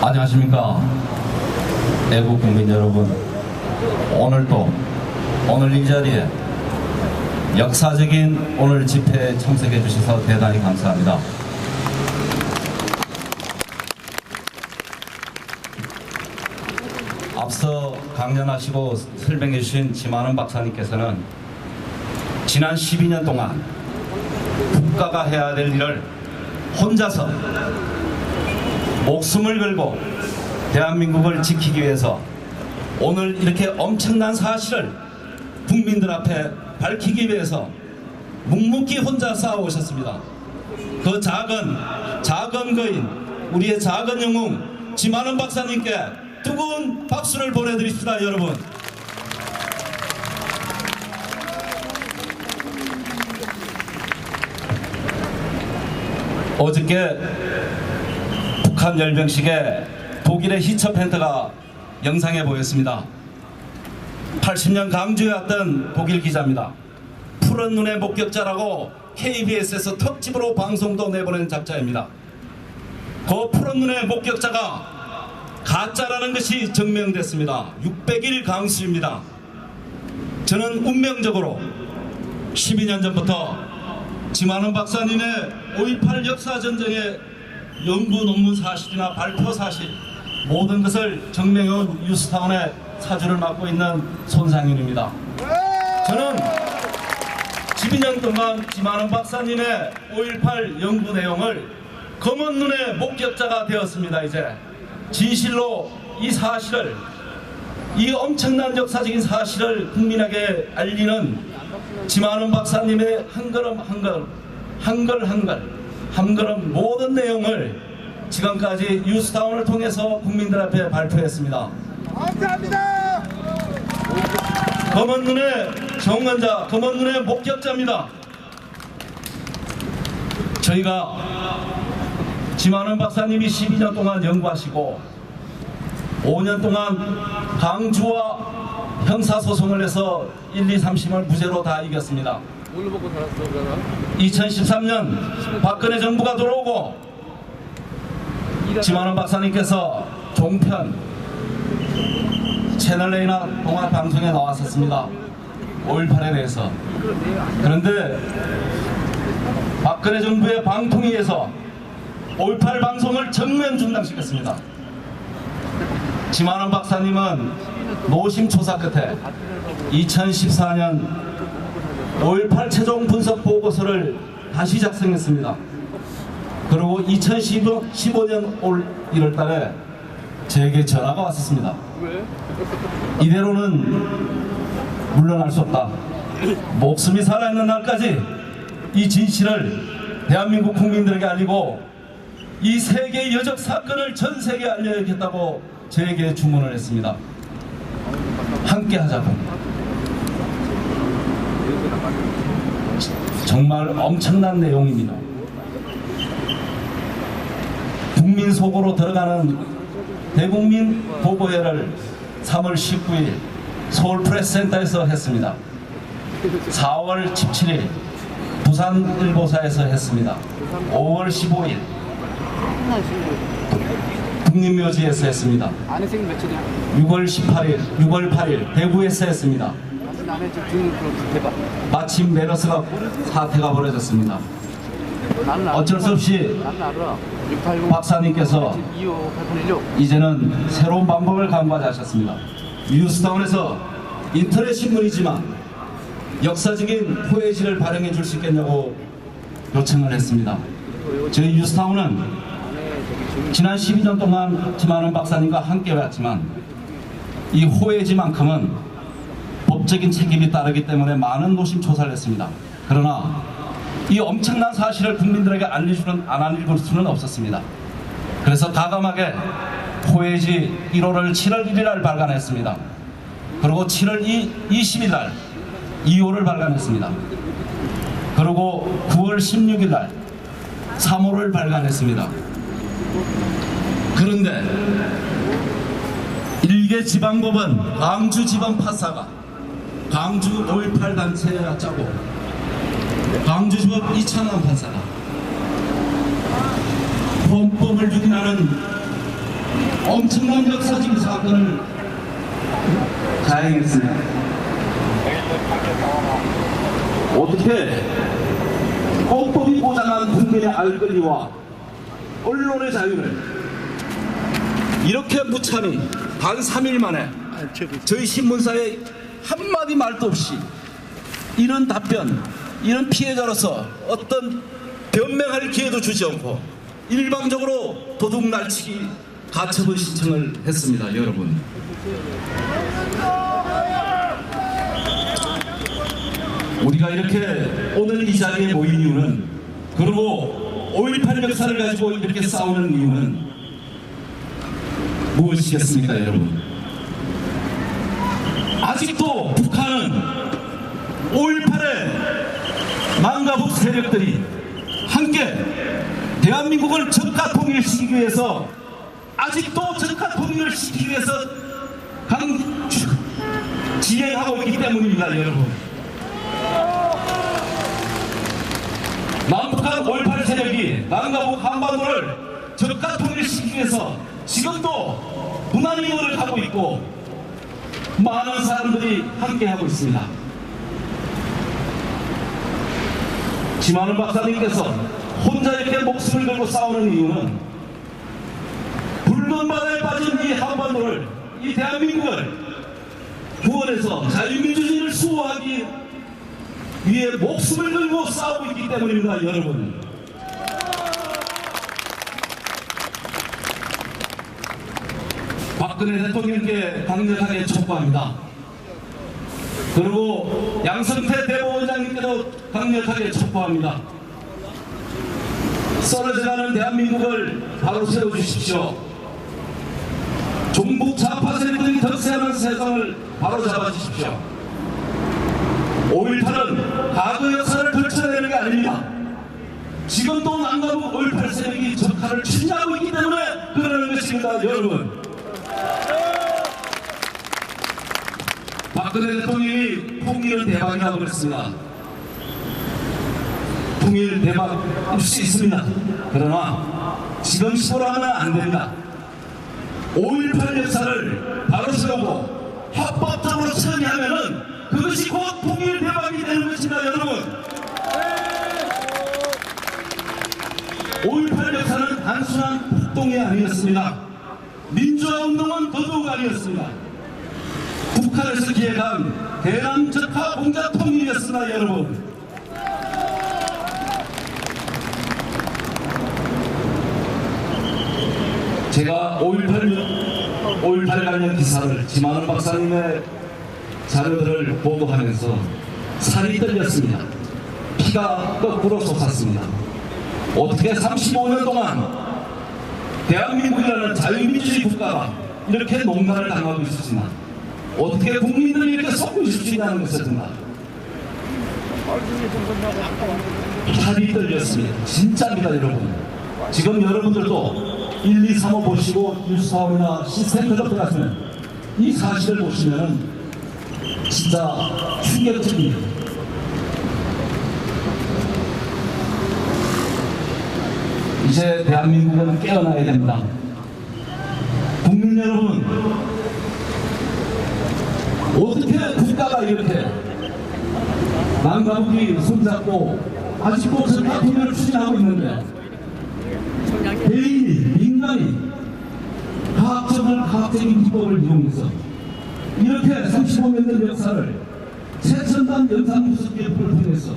안녕하십니까 애국 국민 여러분. 오늘 이 자리에 역사적인 오늘 집회에 참석해 주셔서 대단히 감사합니다. 앞서 강연하시고 설명해 주신 지만원 박사님께서는 지난 12년 동안 국가가 해야 될 일을 혼자서 목숨을 걸고 대한민국을 지키기 위해서 오늘 이렇게 엄청난 사실을 국민들 앞에 밝히기 위해서 묵묵히 혼자 싸워오셨습니다. 그 작은 거인 우리의 작은 영웅 지만원 박사님께 뜨거운 박수를 보내드립시다. 여러분, 어저께 북한 열병식에 독일의 히처펜터가 영상에 보였습니다. 80년 강주에 왔던 독일 기자입니다. 푸른 눈의 목격자라고 KBS에서 특집으로 방송도 내보낸 작자입니다. 그 푸른 눈의 목격자가 가짜라는 것이 증명됐습니다. 600일 강수입니다. 저는 운명적으로 12년 전부터 지만원 박사님의 5.18 역사전쟁의 연구 논문 사실이나 발표 사실 모든 것을 증명해온 뉴스타운의 사주를 맡고 있는 손상윤입니다. 저는 12년 동안 지만원 박사님의 5.18 연구 내용을 검은 눈의 목격자가 되었습니다. 이제 진실로 이 사실을, 이 엄청난 역사적인 사실을 국민에게 알리는 지만원 박사님의 한 걸음 한 걸음 모든 내용을 지금까지 뉴스타운을 통해서 국민들 앞에 발표했습니다. 감사합니다. 검은 눈의 정언자, 검은 눈의 목격자입니다. 저희가 지만원 박사님이 12년 동안 연구하시고 5년 동안 강주와 형사소송을 해서 1, 2, 3심을 무죄로 다 이겼습니다. 2013년 박근혜 정부가 들어오고 지만원 박사님께서 종편 채널A나 동아방송에 나왔었습니다. 5.18에 대해서. 그런데 박근혜 정부의 방통위에서 5.18 방송을 전면 중단시켰습니다. 지만원 박사님은 노심초사 끝에 2014년 5.18 최종 분석 보고서를 다시 작성했습니다. 그리고 2015년 올 1월달에 제게 전화가 왔었습니다. 이대로는 물러날 수 없다. 목숨이 살아있는 날까지 이 진실을 대한민국 국민들에게 알리고 이 세계의 여적 사건을 전 세계에 알려야겠다고 저에게 주문을 했습니다. 함께 하자고. 정말 엄청난 내용입니다. 국민 속으로 들어가는 대국민 보고회를 3월 19일 서울프레스센터에서 했습니다. 4월 17일 부산일보사에서 했습니다. 5월 15일 국립묘지에서 했습니다. 6월 8일 대구에서 했습니다. 마침 메르스가 사태가 벌어졌습니다. 어쩔 수 없이 박사님께서 이제는 새로운 방법을 강구하셨습니다. 뉴스타운에서 인터넷 신문이지만 역사적인 포에지를 발행해 줄 수 있겠냐고 요청을 했습니다. 저희 뉴스타운은 지난 12년 동안 지만원 박사님과 함께 왔지만 이 호해지만큼은 법적인 책임이 따르기 때문에 많은 노심초사를 했습니다. 그러나 이 엄청난 사실을 국민들에게 안 알릴 수는 없었습니다. 그래서 과감하게 호해지 1호를 7월 1일 발간했습니다. 그리고 7월 20일 날 2호를 발간했습니다. 그리고 9월 16일 날 3호를 발간했습니다. 그런데 일개 지방법원 광주지방 판사가 광주 5.18 단체가 짜고 광주지법 이창환 판사가 헌법을 유린하는 엄청난 역사적인 사건을 자행했습니다. 어떻게 헌법이 보장한 국민의 알 권리와 언론의 자유를 이렇게 무참히 단 3일 만에 저희 신문사에 한마디 말도 없이 이런 답변, 이런 피해자로서 어떤 변명할 기회도 주지 않고 일방적으로 도둑 날치기 가처분 신청을 했습니다. 여러분, 우리가 이렇게 오늘 이 자리에 모인 이유는, 그리고 5.18 역사를 가지고 이렇게 싸우는 이유는 무엇이겠습니까? 여러분, 아직도 북한은 5.18의 망가부 세력들이 함께 대한민국을 적가 통일시키기 위해서, 아직도 적가 통일을 시키기 위해서 진행하고 있기 때문입니다. 여러분, 남북한 5.18 세력이 남과북 한반도를 적가 통일시키기 위해서 지금도 무난히 노력하고 있고 많은 사람들이 함께하고 있습니다. 지만은 박사님께서 혼자 이렇게 목숨을 걸고 싸우는 이유는 붉은 바다에 빠진 이 한반도를, 이 대한민국을 구원해서 자유민주주의를 수호하기 위해 목숨을 걸고 싸우고 있기 때문입니다. 여러분, 박근혜 대통령께 강력하게 촉구합니다. 그리고 양성태 대법원장님께도 강력하게 촉구합니다. 썰어져가는 대한민국을 바로 세워주십시오. 종북 좌파 세력들이 득세하는 세상을 바로 잡아주십시오. 5.18은 과거 역사를 펼쳐내는 게 아닙니다. 지금도 남과북 5.18 세력이 적화를 추진하고 있기 때문에 그러는 것입니다. 여러분, 박근혜 대통령이 통일은 대박이라고 그랬습니다. 통일 대박일 수 있습니다. 그러나 지금 시도로 하면 안 됩니다. 5.18 역사를 바로 세우고 합법적으로 처리하면은 그것이 곧 통일 대박이 되는 것입니다. 여러분, 5.18 역사는 단순한 폭동이 아니었습니다. 민주화 운동은 더더욱 아니었습니다. 북한에서 기획한 대남 적화 공작 통일이었습니다. 여러분, 제가 5.18 관련 기사를 지만은 박사님의 자료들을 보도하면서 살이 떨렸습니다. 피가 거꾸로 솟았습니다. 어떻게 35년 동안 대한민국이라는 자유민주주의 국가가 이렇게 농간을 당하고 있었으나 어떻게 국민들이 이렇게 속고 있을 수 있다는 것을 정말 살이 떨렸습니다. 진짜입니다. 여러분, 지금 여러분들도 1, 2, 3호 보시고 뉴스타운이나 시스템 클럽 들어가시면 이 사실을 보시면 진짜 충격적입니다. 이제 대한민국은 깨어나야 됩니다. 국민 여러분, 어떻게 국가가 이렇게 남과북이 손잡고 아직도 적화 통일을 추진하고 있는데 개인이, 민간이 과학적인 기법을 이용해서 이렇게 35년 된 역사를 최첨단 영상 분석기를 통해서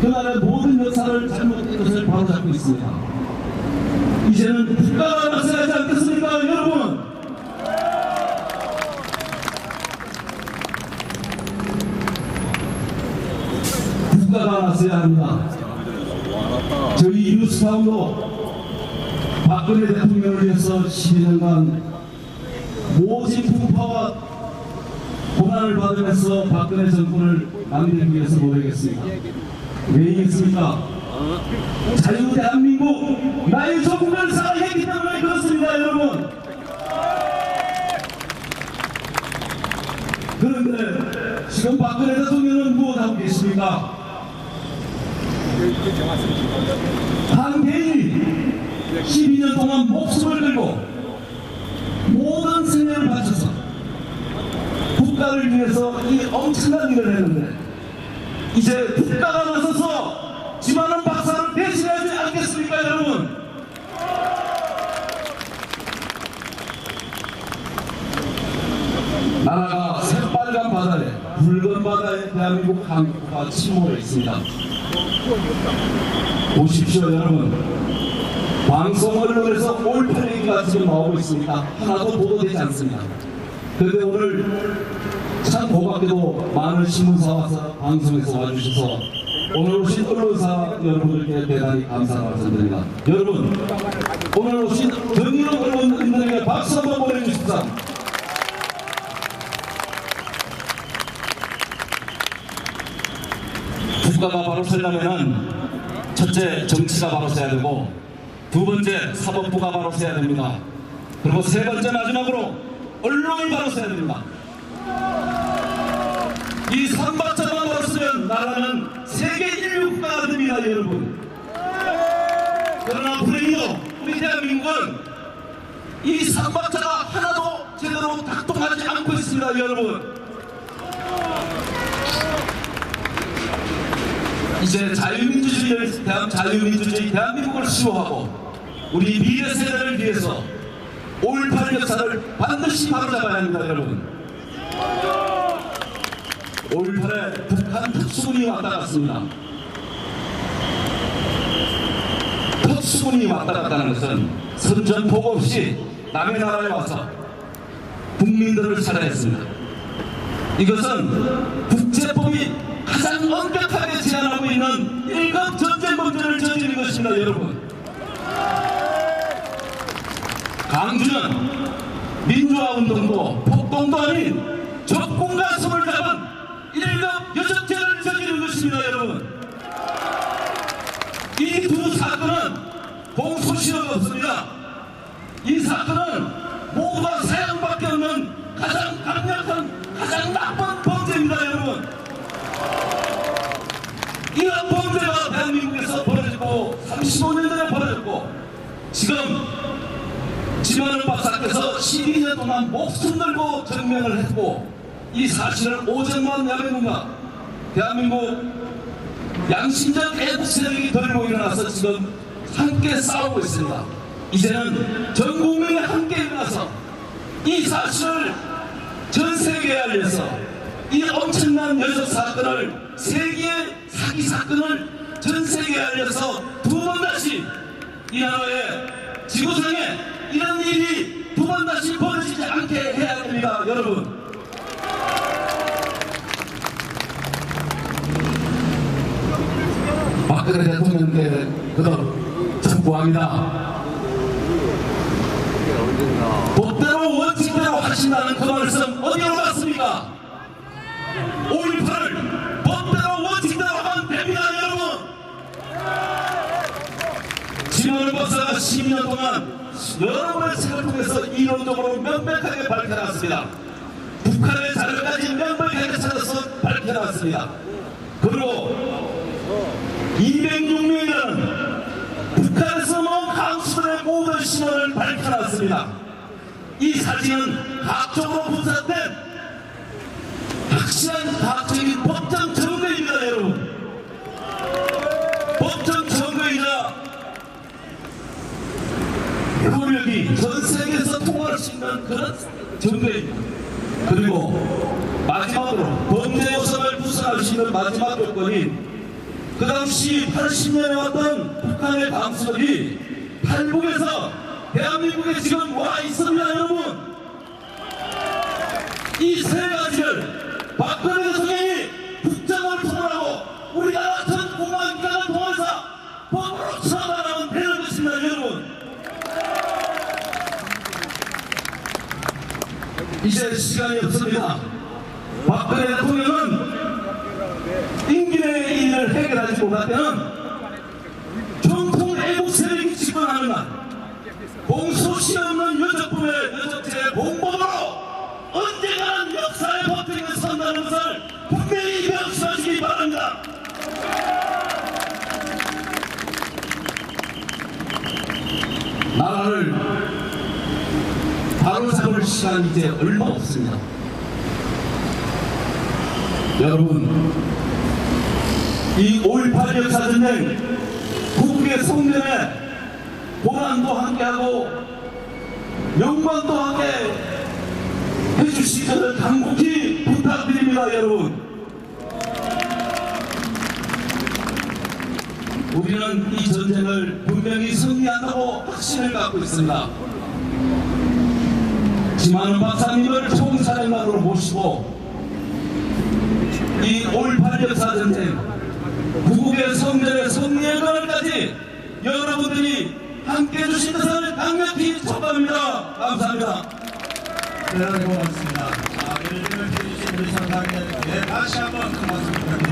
그날의 모든 역사를 잘못된 것을 바로잡고 있습니다. 이제는 국가가 나서야지 않겠습니까, 여러분? 국가가 나서야 합니다. 저희 뉴스타운도 박근혜 대통령을 위해서 12년간 모진 풍파와 고난을 받으면서 박근혜 정권을 만들기 위해서 노력했습니다. 왜이겠습니까? 자유 대한민국, 나의 조국을 사랑했기 때문에 그렇습니다. 여러분, 그런데 지금 박근혜 대통령은 무엇하고 계십니까? 한 개인이 12년 동안 목숨을 걸고 나라를 위해서 이 엄청난 일을 했는데 이제 국가가 나서서 지만은 박사를 대신하지 않겠습니까 여러분? 나라가 새빨간 바다에 붉은 바다에 대한민국 항구가 침몰해 있습니다. 보십시오 여러분. 방송 언론에서 올팔 얘기가 지금 나오고 있습니다. 하나도 보도되지 않습니다. 그런데 오늘 참 고맙게도 많은 신문사와 방송에서 와주셔서 오늘 오신 언론사 여러분들께 대단히 감사를 말씀드립니다. 여러분 오늘 오신 경력 언론인들에게 박수 한번 보내주십시오. 국가가 바로 서려면은 첫째 정치가 바로 서야 되고 두 번째 사법부가 바로 서야 됩니다. 그리고 세 번째 마지막으로 언론이 바로 서야 됩니다. 이 삼박자만 바로 서면 나라는 세계 인류 국가가 됩니다 여러분. 그러나 불행히도 우리 대한민국은 이 삼박자가 하나도 제대로 작동하지 않고 있습니다 여러분. 이제 자유민주주의 대한민국을 수호하고 우리 미래 세대를 위해서 5.18 역사를 반드시 바로잡아야 합니다 여러분. 5.18에 북한 특수군이 왔다 갔습니다. 특수군이 왔다 갔다는 것은 선전포고 없이 남의 나라에 와서 국민들을 살해했습니다. 이것은 국제법이 가장 엄격하게 제한하고 있는 1급 전쟁 범죄를 저지른 것입니다 여러분. 강주는 민주화운동도 폭동도 아닌 적군과 손을 잡은 1급 여적죄를 저지른 것입니다 여러분. 이 두 사건은 공소시효가 없습니다. 이 사건은 모두가 사형밖에 없는 가장 강력한 가장 나쁜 범죄입니다 여러분. 이런 범죄가 대한민국에서 벌어지고 35년 전에 벌어졌고 지금 지만은 박사께서 12년 동안 목숨 걸고 증명을 했고 이 사실을 오정만 야맹군과 대한민국 양심적 애국 세력이 들고 일어나서 지금 함께 싸우고 있습니다. 이제는 전 국민이 함께 일어나서 이 사실을 전 세계에 알려서 이 엄청난 여적 사건을 세계의 사기 사건을 전 세계에 알려서 두 번 다시 이 나라의 지구상에 이런 일이 두 번 다시 벌어지지 않게 해야 됩니다 여러분. 박근혜 대통령께 그도 촉구합니다. 법대로 원칙대로 하신다는 그 말씀 어디로 갔습니까? 5.18을 법대로 원칙대로 하면 됩니다 여러분. 지만은 박사가 12년 동안 여러분의 책을 통해서 이론적으로 명백하게 밝혀놨습니다. 북한의 자료까지 명백하게 찾아서 밝혀놨습니다. 그리고 206명이라는 북한에서 모은 강수들의 모든 신원을 밝혀놨습니다. 이 사진은 과학적으로 분석된 확실한 과학적인 법정 증거입니다 여러분. 법정 증거이자 효력이 전 세계에서 통할 수 있는 그런 증거입니다. 그리고 마지막으로 범죄 요소를 구성할 수 있는 마지막 요건이 그 당시 80년에 왔던 북한의 강수들이 탈북해서 대한민국에 지금 와 있습니다 여러분. 이 세 가지를 박근혜 대통령이 국정을 통과하고 우리나라 전 공안기관을 통해서 법으로 처벌하면 되는 것입니다 여러분. 이제 시간이 없습니다. 박근혜 대통령은 임기 내에 일을 해결하지 못할 때는 정통 애국 세력이 집권하는 날 공소시 없는 여적범의 여적죄의 공범으로 언젠가는 역사의 법정에 선다는 것을 분명히 명심하시기 바랍니다. 나라를 바로잡을 시간이 이제 얼마 없습니다. 여러분, 이 5.18 역사전쟁 국국의 성전에 고난도 함께하고 영광도 함께 해주시기를 간곡히 부탁드립니다. 여러분, 우리는 이 전쟁을 분명히 승리한다고 확신을 갖고 있습니다. 김한우 박사님을 총사령관으로 모시고 이 5.18 역사전쟁 구국의 성전의 승리의 그날까지 여러분들이 함께해 주신 것을 강력히 촉구합니다. 감사합니다. 네, 고맙습니다. 자, 일을 해주신 우리 상당에게 다시 한번 큰 박수 부탁드립니다.